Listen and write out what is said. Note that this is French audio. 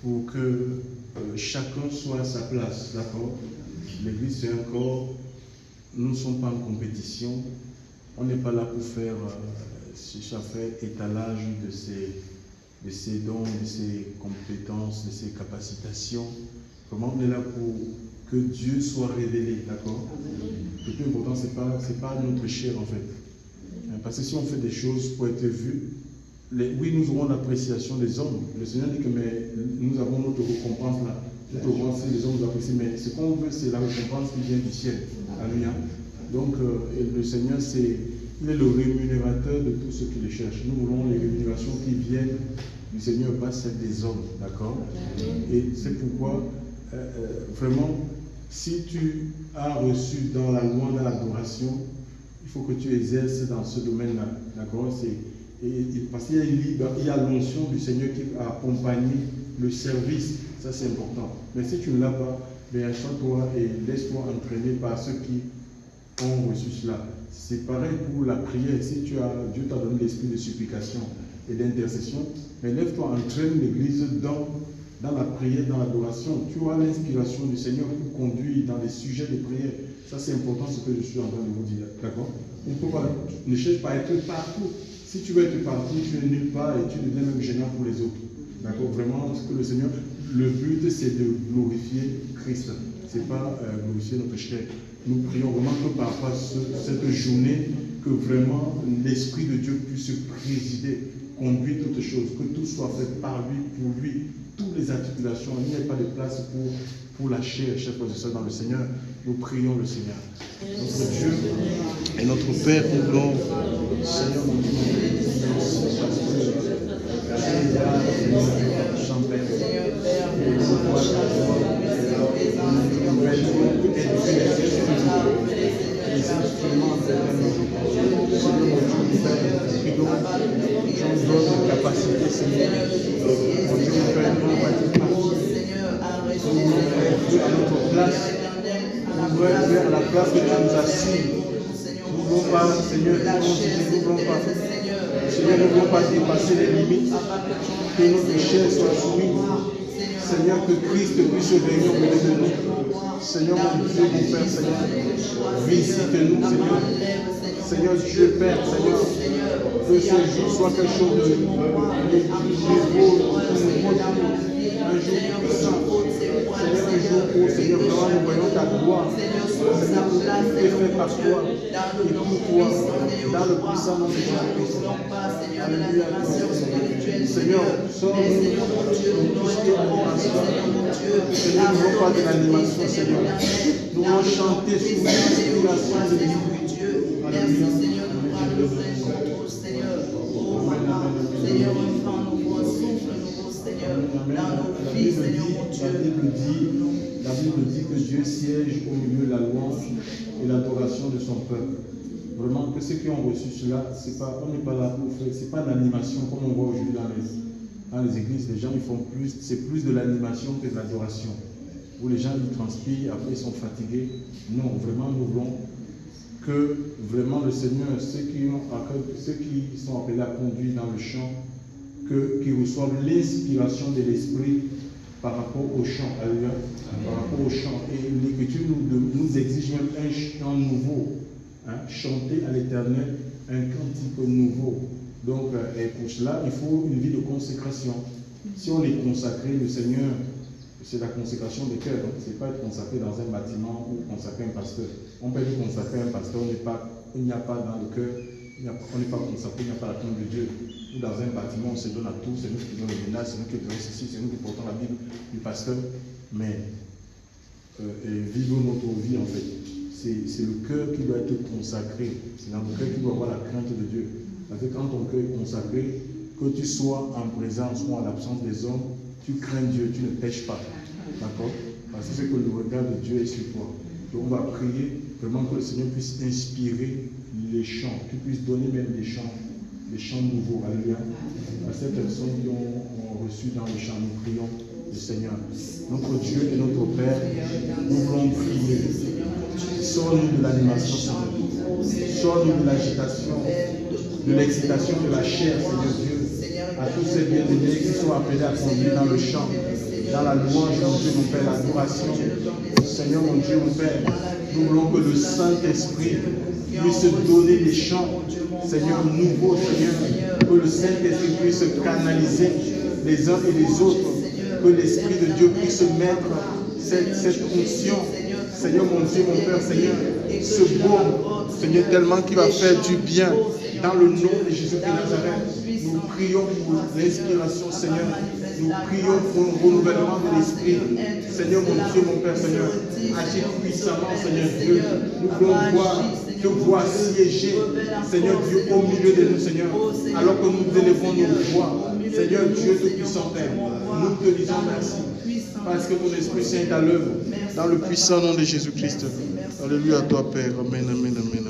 pour que chacun soit à sa place, d'accord? L'église c'est un corps, nous ne sommes pas en compétition, on n'est pas là pour faire étalage de ses dons, de ses compétences, de ses capacitations. Comment on est là pour que Dieu soit révélé, d'accord? Le plus important, c'est pas notre chair en fait. Parce que si on fait des choses pour être vus, oui, nous aurons l'appréciation des hommes. Le Seigneur dit que mais nous avons notre récompense là. Notre récompense, les hommes nous apprécient, mais ce qu'on veut, c'est la récompense qui vient du ciel. Alléluia. Donc, le Seigneur, il est le rémunérateur de tous ceux qui le cherchent. Nous voulons les rémunérations qui viennent du Seigneur, pas celles des hommes, d'accord? Et c'est pourquoi, vraiment, si tu as reçu dans la loi, dans l'adoration, il faut que tu exerces dans ce domaine-là, d'accord? Parce qu'il y a l'onction du Seigneur qui a accompagné le service, ça c'est important. Mais si tu ne l'as pas, achète-toi et laisse-toi entraîner par ceux qui ont reçu cela. C'est pareil pour la prière. Si Dieu t'a donné l'esprit de supplication et d'intercession, mais lève-toi, entraîne l'église dans la prière, dans l'adoration. Tu as l'inspiration du Seigneur pour conduire dans les sujets de prière. Ça c'est important ce que je suis en train de vous dire. D'accord? Ne cherche pas à être partout. Si tu veux être partout, tu es nulle part et tu deviens même gênant pour les autres. D'accord? Vraiment, ce que le Seigneur, le but c'est de glorifier Christ. C'est pas glorifier notre chair. Nous prions vraiment que par rapport à cette journée, que vraiment l'Esprit de Dieu puisse présider, conduire toutes choses, que tout soit fait par lui, pour lui, toutes les articulations. Il n'y a pas de place pour la chair, chers frères et sœurs, dans le Seigneur. Nous prions le Seigneur. Notre Dieu et notre Père, nous voulons, Seigneur, nous capacité, Seigneur. Mon Dieu, mon Père, nous va être à notre place. Nous voulons être à la place que tu nous as signé. Nous ne voulons pas, Seigneur, nous ne voulons pas. Seigneur, nous ne voulons pas dépasser les limites. Que notre chair soit soumise. Seigneur, que Christ puisse régner au milieu de nous. Seigneur, mon Dieu, mon Père, Seigneur, visite-nous, Seigneur. Seigneur Dieu, Père, Seigneur, que ce jour soit quelque chose de nouveau, un jour puissant. Seigneur, un jour où, Seigneur, vraiment nous voyons ta gloire. Seigneur, tout est fait par toi et pour toi, dans le puissant nom de Jésus-Christ. Alléluia. Seigneur, sors-nous de tout ce qui est animation. Seigneur, nous ne voulons pas de l'animation, Seigneur. Nous voulons chanter sous l'inspiration de Dieu. Alléluia. Seigneur, nous parlons Seigneur. Seigneur, enfin, nouveau souffle, nouveau Seigneur, dans nos vies, Seigneur, mon Dieu. La Bible dit que Dieu siège au milieu de la louange et l'adoration de son peuple. Vraiment, que ceux qui ont reçu cela, on n'est pas là pour faire, c'est pas l'animation comme on voit aujourd'hui dans les églises. Les gens ils font plus, c'est plus de l'animation que de l'adoration. Où les gens ils transpirent, après ils sont fatigués. Non, vraiment, nous voulons que vraiment le Seigneur, ceux qui sont appelés à conduire dans le chant, qu'ils reçoivent l'inspiration de l'Esprit par rapport au chant. Alléluia. Par rapport au chant. Et l'Écriture nous exige même un chant nouveau. Chanter à l'Éternel un cantique nouveau. Donc, et pour cela, il faut une vie de consécration. Si on est consacré, le Seigneur, c'est la consécration des cœurs. Ce n'est pas être consacré dans un bâtiment ou consacré un pasteur. On peut être consacré un pasteur, il n'y a pas dans le cœur, on n'est pas consacré, il n'y a pas la crainte de Dieu. Ou dans un bâtiment, on se donne à tout, c'est nous qui donnons le ménage, c'est nous qui donnons ceci, c'est nous qui portons la Bible du pasteur. Mais vivons notre vie en fait. C'est le cœur qui doit être consacré. C'est dans le cœur qui doit avoir la crainte de Dieu. Parce que quand ton cœur est consacré, que tu sois en présence ou en l'absence des hommes, tu crains Dieu, tu ne pêches pas. D'accord? Parce que c'est que le regard de Dieu est sur toi. Donc on va prier vraiment que le Seigneur puisse inspirer les chants, qu'il puisse donner même des chants nouveaux. Alléluia. À ces personnes qui ont reçu dans le chant, nous prions le Seigneur. Notre Dieu et notre Père, nous voulons prier. Sors-nous de l'animation, Seigneur. Sors-nous de l'agitation, de l'excitation de la chair, Seigneur Dieu. à tous ces bien-aimés qui sont appelés à conduire dans le chant, dans la louange, mon Dieu, mon Père, l'adoration. Seigneur, mon Dieu, mon Père, nous voulons que le Saint-Esprit puisse donner des chants, Seigneur, nouveaux, Seigneur, que le Saint-Esprit puisse canaliser les uns et les autres, que l'Esprit de Dieu puisse mettre cette onction, Seigneur, mon Dieu, mon Père, Seigneur, ce baume, Seigneur, tellement qu'il va faire du bien dans le nom de Jésus de Nazareth. Nous prions pour l'inspiration, Seigneur. Nous prions pour le renouvellement de l'Esprit. Seigneur, mon Dieu, mon Père, Seigneur, agis puissamment, Seigneur Dieu. Nous voulons te voir siéger, Seigneur Dieu, au milieu de nous, Seigneur, alors que nous élevons nos voix. Seigneur Dieu, Tout-Puissant Père, nous te disons merci, parce que ton Esprit Saint est à l'œuvre, dans le puissant nom de Jésus-Christ. Alléluia à toi, Père. Amen, amen, amen.